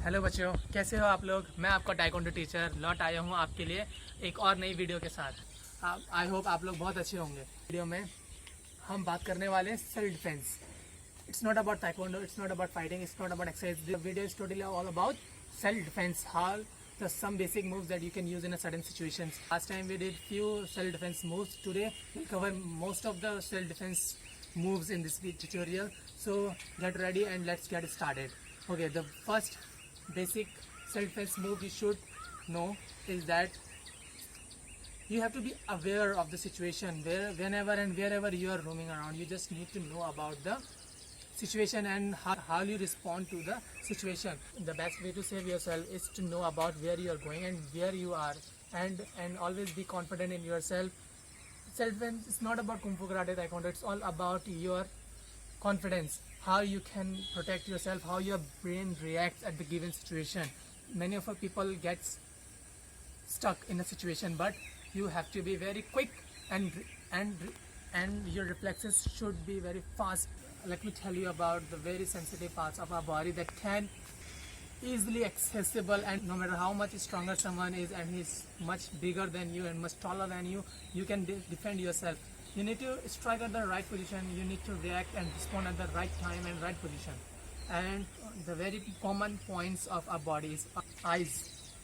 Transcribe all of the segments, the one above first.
Hello बच्चों, कैसे हो आप लोग। मैं आपका टाइकोंडो टीचर लौट आया हूँ आपके लिए एक और नई वीडियो के साथ। आई होप आप लोग बहुत अच्छे होंगे। वीडियो में हम बात करने वाले हैं self defence. It's not about taekwondo, it's not about fighting, it's not about exercise. The video is totally all about self defense, how the some basic moves that you can use in a certain situations. Last time we did few self defense moves. Today we'll cover most of the self defense moves in this tutorial. So get ready and let's get started. Okay, the first basic self defense move you should know is that you have to be aware of the situation where whenever and wherever you are roaming around. You just need to know about the situation and how you respond to the situation. The best way to save yourself is to know about where you are going and where you are, and always be confident in yourself. Self defense is not about kung fu, karate, taekwondo. It's all about your confidence, how you can protect yourself, how your brain reacts at the given situation. Many of our people gets stuck in a situation, but you have to be very quick and your reflexes should be very fast. Let me tell you about the very sensitive parts of our body that can easily accessible, and no matter how much stronger someone is and he's much bigger than you and much taller than you, you can defend yourself. You need to strike at the right position, you need to react and respond at the right time and right position. And the very common points of our body is eyes.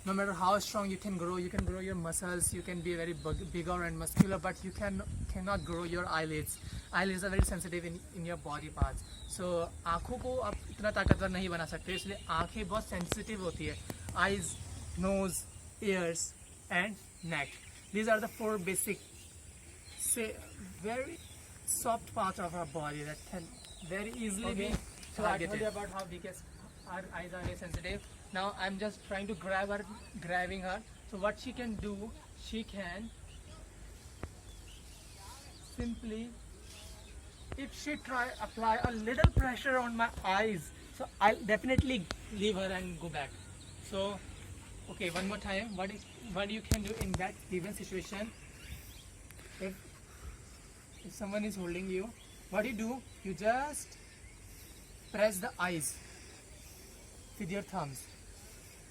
No matter how strong you can grow your muscles, you can be very bigger and muscular, but you cannot grow your eyelids. Eyelids are very sensitive in your body parts. So आँखों को आप इतना ताकतवर नहीं बना सकते, इसलिए आँखें बहुत सेंसिटिव होती है. Eyes, nose, ears and neck. These are the four basic, say, very soft parts of our body that can very easily be targeted. So I told you about how because our eyes are very sensitive. Now I'm just trying to grabbing her. So what she can do, she can simply, if she apply a little pressure on my eyes, so I'll definitely leave her and go back. So okay, one more time, what you can do in that given situation. If someone is holding you, what you do, you just press the eyes with your thumbs.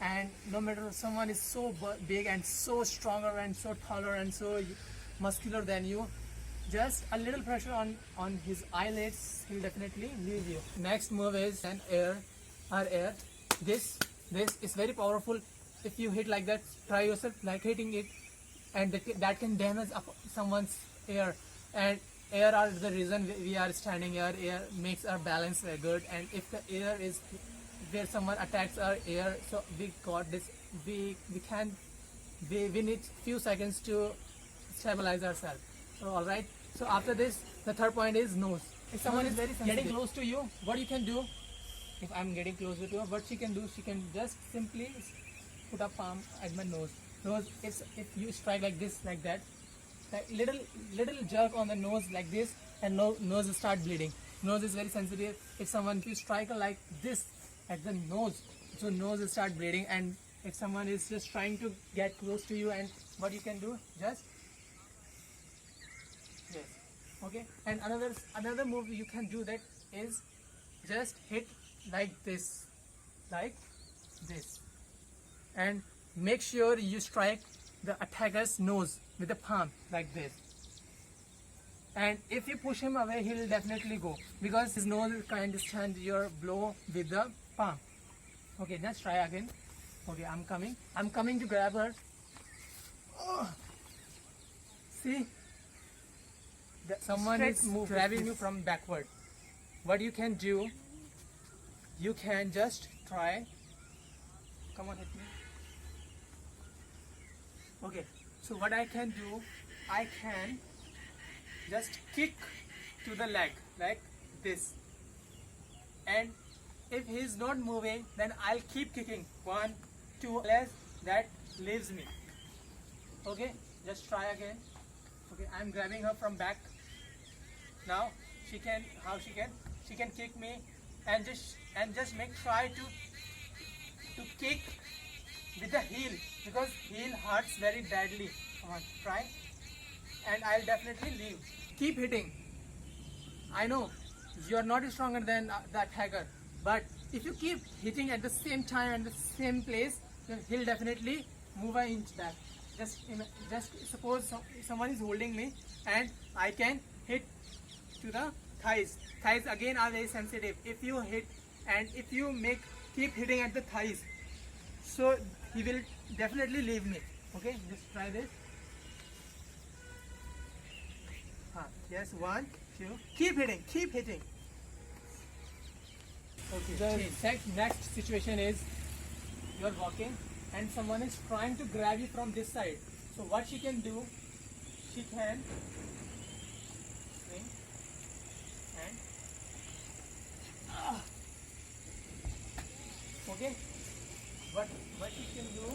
And no matter someone is so big and so stronger and so taller and so muscular than you, just a little pressure on his eyelids, he'll definitely leave you. Next move is an air. This is very powerful. If you hit like that, try yourself like hitting it, and that can damage someone's ear. And air are the reason we are standing here. Air makes our balance very good, and if the air is where someone attacks our ear, so we got this, we need few seconds to stabilize ourselves. So all right, so after this, the third point is nose. If someone is very getting close to you, what you can do, if I'm getting closer to her, what she can do, she can just simply put a palm at my nose. If you strike like this, like that, like little jerk on the nose like this, and nose will start bleeding. Nose is very sensitive. If you strike like this at the nose, so nose will start bleeding. And if someone is just trying to get close to you, and what you can do, just yes, okay. And another move you can do, that is just hit like this, and make sure you strike the attacker's nose with the palm like this. And if you push him away, he will definitely go, because his nose can understand your blow with the palm. Okay, let's try again. Okay, I'm coming to grab her. See, someone is grabbing you from backward. What you can do, you can just try. Come on, hit me. Okay, so what I can do, I can just kick to the leg like this, and if he is not moving, then I'll keep kicking 1, 2, less that leaves me. Okay, just try again. Okay, I'm grabbing her from back. Now she can kick me, and just try to kick with the heel, because heel hurts very badly. Come on, try, and I'll definitely leave. Keep hitting. I know you are not stronger than the attacker, but if you keep hitting at the same time and the same place, then he'll definitely move an inch back. Just suppose someone is holding me and I can hit to the thighs. Thighs again are very sensitive. If you hit and if you keep hitting at the thighs, so he will definitely leave me. Okay, just try this. Yes, 1, 2. Keep hitting, keep hitting. Okay. The next situation is you are walking and someone is trying to grab you from this side. So what she can do, she can swing and okay. What she can do?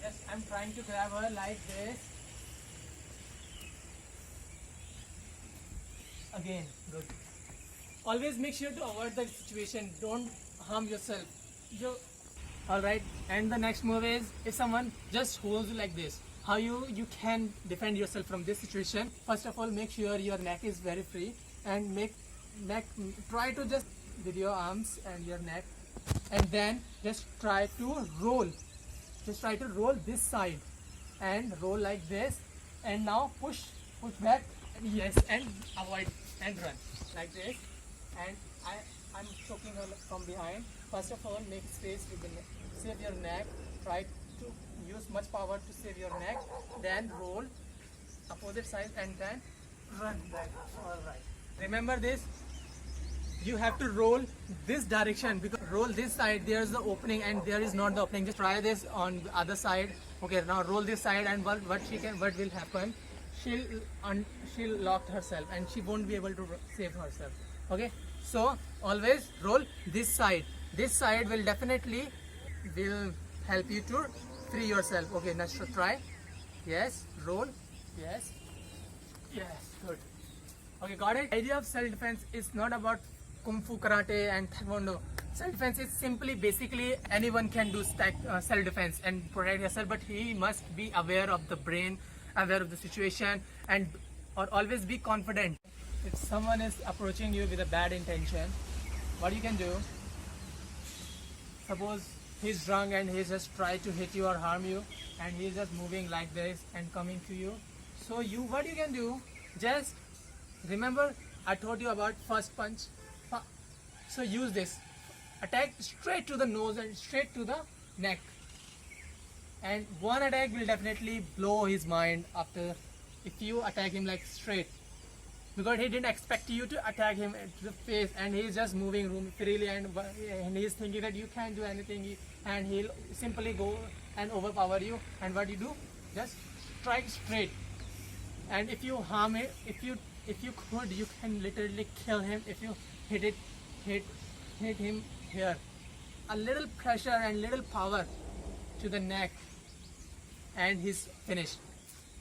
Yes, I'm trying to grab her like this. Again, good. Always make sure to avoid the situation. Don't harm yourself. Alright, and the next move is if someone just holds you like this, how you can defend yourself from this situation. First of all, make sure your neck is very free and try to just with your arms and your neck, and then just try to roll. Just try to roll this side and roll like this, and now push back. Yes, and avoid and run like this. And I'm choking her from behind. First of all, make space with the neck. Save your neck. Try to use much power to save your neck. Then roll opposite side and then run back. Alright. Remember this. You have to roll this direction, because roll this side, there's the opening and there is not the opening. Just try this on the other side. Okay, now roll this side, and what will happen? She'll lock herself and she won't be able to save herself. Okay, so always roll this side. This side will definitely help you to free yourself. Okay, let's try. Yes, roll. Yes, good. Okay, got it. Idea of self-defense is not about kung fu, karate and taekwondo. Self-defense is basically anyone can do self-defense and protect yourself, but he must be aware of the brain, aware of the situation, or always be confident. If someone is approaching you with a bad intention, what you can do, suppose he's drunk and he's just trying to hit you or harm you, and he's just moving like this and coming to you. So what you can do, just remember I told you about first punch. So use this. Attack straight to the nose and straight to the neck. And one attack will definitely blow his mind after if you attack him like straight. Because he didn't expect you to attack him to the face, and he's just moving freely, and he's thinking that you can't do anything, and he'll simply go and overpower you. And what you do? Just strike straight. And if you harm it, if you could, you can literally kill him if you hit him here. A little pressure and little power to the neck, and he's finished.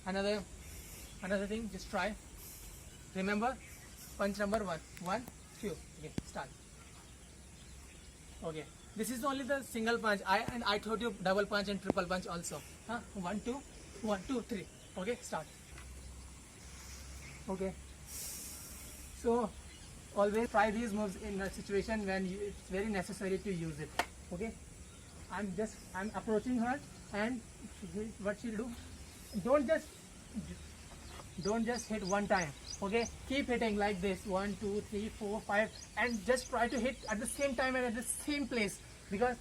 Another thing, just try. Remember, punch number 1. 1, 2. Okay, start. Okay, this is only the single punch. I told you double punch and triple punch also. 1, 2, 1, 2, 3. Okay, start. Okay. So always try these moves in a situation when it's very necessary to use it. Okay. I'm approaching her, and what she'll do, don't just hit one time. Okay, keep hitting like this, 1, 2, 3, 4, 5, and just try to hit at the same time and at the same place, because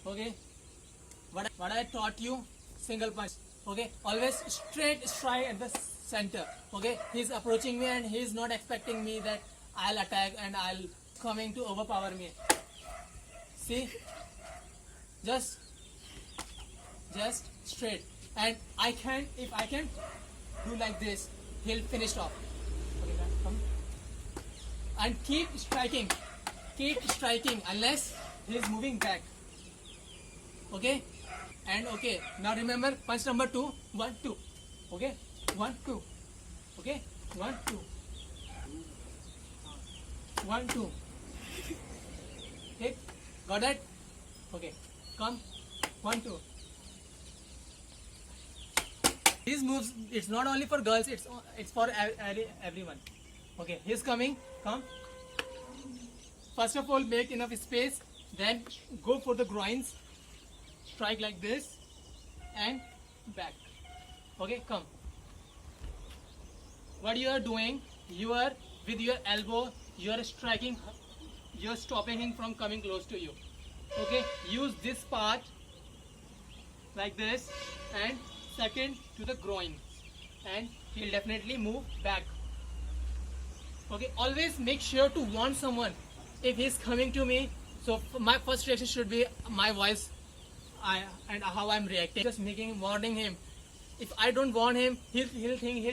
okay, what I taught you, single punch. Okay, always straight strike at the center. Okay, he's approaching me and he's not expecting me that I'll attack and I'll coming to overpower me. See, just straight, and if I can do like this, he'll finish off. Okay, come. And keep striking unless he's moving back. Okay, and okay, now remember punch number 2, 1, 2. Okay, 1, 2. Okay, 1, 2. 1, 2. Hit. Got that? Okay, come. 1, 2. These moves, it's not only for girls, it's for everyone. Okay, he's coming. Come. First of all, make enough space, then go for the groins, strike like this, and back. Okay, come. What you are doing, you are with your elbow, you are striking, you are stopping him from coming close to you. Okay, use this part like this, and second to the groin, and he'll definitely move back. Okay, always make sure to warn someone if he's coming to me. So my first reaction should be my voice, and how I'm reacting. Just warning him. If I don't warn him, he'll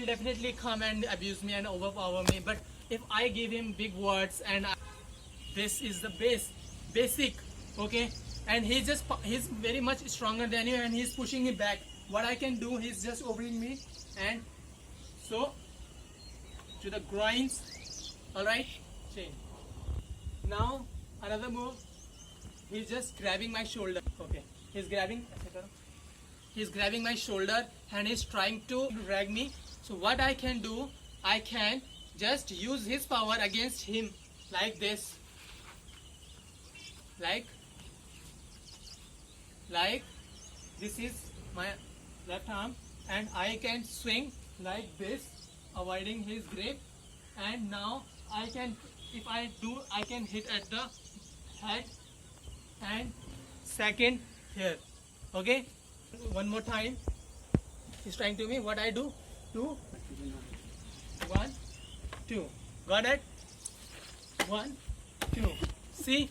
definitely come and abuse me and overpower me. But if I give him big words, and this is the basic, okay, and he's very much stronger than you, and he's pushing me back. What I can do, he's just overing me, and so to the groins. All right, change. Now another move. He's just grabbing my shoulder. Okay, he's grabbing my shoulder, and he's trying to drag me. So what I can do, I can just use his power against him like this, like this is my left arm, and I can swing like this, avoiding his grip. And now I can, if I do, I can hit at the head and second here. Okay, one more time. He's trying to me. What I do? 2, 1, 2. Got it? 1, 2. See?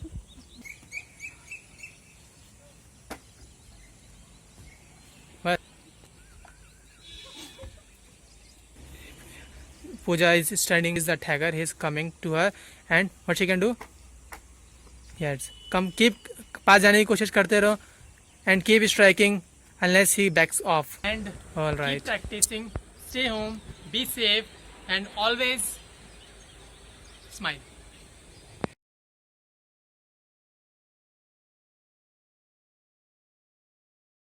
But Pooja is standing. Is the tagger? He's coming to her, and what she can do? Yes, come, keep पास जाने की कोशिश करते रहो, and keep striking unless he backs off. And all right, keep practicing. Stay home, be safe, and always smile.